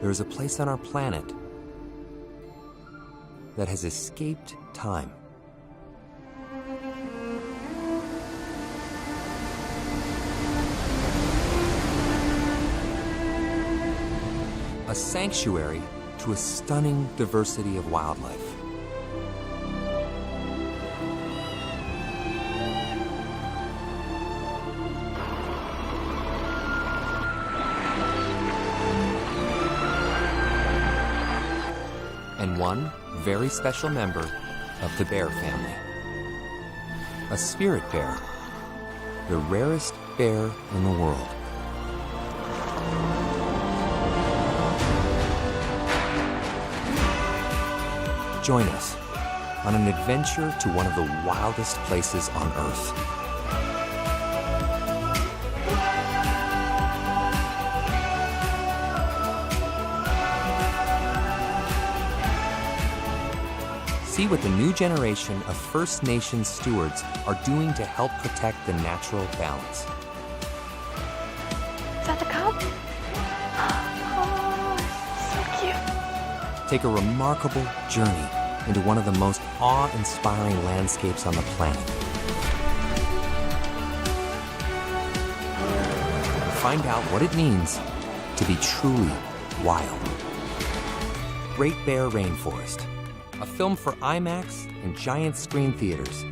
there is a place on our planet that has escaped time. A sanctuary to a stunning diversity of wildlife. And one very special member of the bear family. A spirit bear, the rarest bear in the world. Join us on an adventure to one of the wildest places on Earth. See what the new generation of First Nations stewards are doing to help protect the natural balance. Is that the cub? Oh, so cute. Take a remarkable journey into one of the most awe-inspiring landscapes on the planet. Find out what it means to be truly wild. Great Bear Rainforest, a film for IMAX and giant screen theaters